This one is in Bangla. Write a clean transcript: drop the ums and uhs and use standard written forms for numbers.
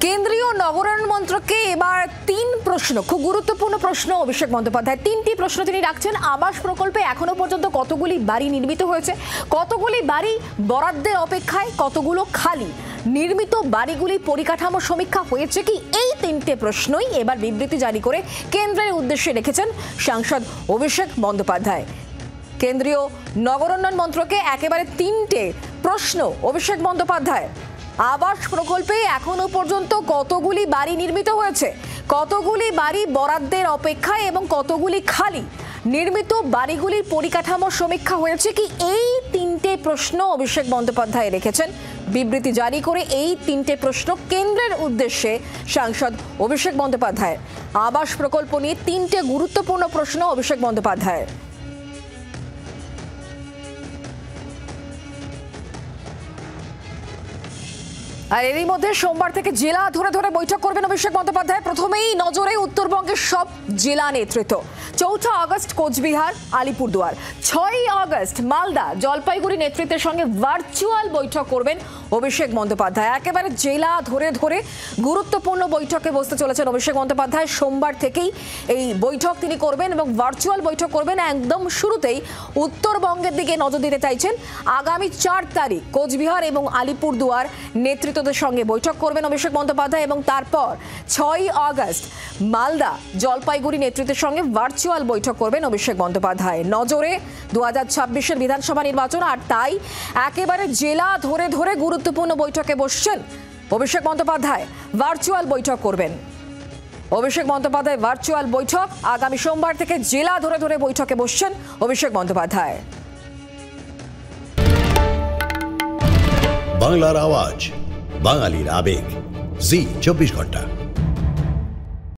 কেন্দ্রীয় নগরায়ণ মন্ত্রককে এবার তিন প্রশ্ন, খুব গুরুত্বপূর্ণ প্রশ্ন অভিষেক বন্দ্যোপাধ্যায়। তিনটি প্রশ্ন তিনি রাখছেন। আবাস প্রকল্পে এখনো পর্যন্ত কতগুলি বাড়ি নির্মিত হয়েছে, কতগুলি বাড়ি বরাদ্দের অপেক্ষায়, কতগুলো খালি, নির্মিত বাড়িগুলি পরিকাঠামো সমীক্ষা হয়েছে কি, এই তিনটে প্রশ্নই এবার বিবৃতি জারি করে কেন্দ্রের উদ্দেশ্যে রেখেছেন সাংসদ অভিষেক বন্দ্যোপাধ্যায়। কেন্দ্রীয় নগরোন্নয়ন মন্ত্রকে একেবারে তিনটে প্রশ্ন অভিষেক বন্দ্যোপাধ্যায়। আবাস প্রকল্পে এখনো পর্যন্ত কতগুলি বাড়ি নির্মিত হয়েছে, কতগুলি বাড়ি বরাদ্দের অপেক্ষায় এবং কতগুলি খালি, নির্মিত বাড়িগুলির পরিকাঠামো সমীক্ষা হয়েছে কি, এই তিনটে প্রশ্ন অভিষেক বন্দ্যোপাধ্যায় রেখেছেন বিবৃতি জারি করে। এই তিনটে প্রশ্ন কেন্দ্রের উদ্দেশ্যে সাংসদ অভিষেক বন্দ্যোপাধ্যায়। আবাস প্রকল্প নিয়ে তিনটে গুরুত্বপূর্ণ প্রশ্ন অভিষেক বন্দ্যোপাধ্যায়। আর এরই মধ্যে সোমবার থেকে জেলা ধরে ধরে বৈঠক করবেন অভিষেক বন্দ্যোপাধ্যায়। প্রথমেই নজরে উত্তরবঙ্গের সব জেলা নেতৃত্ব। 4 আগস্ট কোচবিহার আলিপুরদুয়ার, 6 আগস্ট মালদা জলপাইগুড়ি নেতৃত্বের সঙ্গে ভার্চুয়াল বৈঠক করবেন অভিষেক বন্দ্যোপাধ্যায়। একেবারে জেলা ধরে ধরে গুরুত্বপূর্ণ বৈঠকে বসতে চলেছেন অভিষেক বন্দ্যোপাধ্যায়। সোমবার থেকেই এই বৈঠক তিনি করবেন এবং ভার্চুয়াল বৈঠক করবেন। একদম শুরুতেই উত্তরবঙ্গের দিকে নজর দিতে চাইছেন। আগামী 4 তারিখ কোচবিহার এবং আলিপুরদুয়ার নেতৃত্বদের সঙ্গে বৈঠক করবেন অভিষেক বন্দ্যোপাধ্যায় এবং তারপর 6 আগস্ট মালদা জলপাইগুড়ি নেতৃত্বের সঙ্গে ভার্চুয়াল বৈঠক করবেন অভিষেক বন্দ্যোপাধ্যায়। নজরে 2026-এর বিধানসভা নির্বাচন, আর তাই একেবারে জেলা ধরে ধরে গুরুত্বপূর্ণ বৈঠকে বসছেন অভিষেক বন্দ্যোপাধ্যায়। ভার্চুয়াল বৈঠক করবেন অভিষেক বন্দ্যোপাধ্যায়। ভার্চুয়াল বৈঠক আগামী সোমবার থেকে জেলা ধরে ধরে বৈঠকে বসছেন অভিষেক বন্দ্যোপাধ্যায়। বাংলার আওয়াজ, বাঙালির আবেগ, জি 24 ঘন্টা।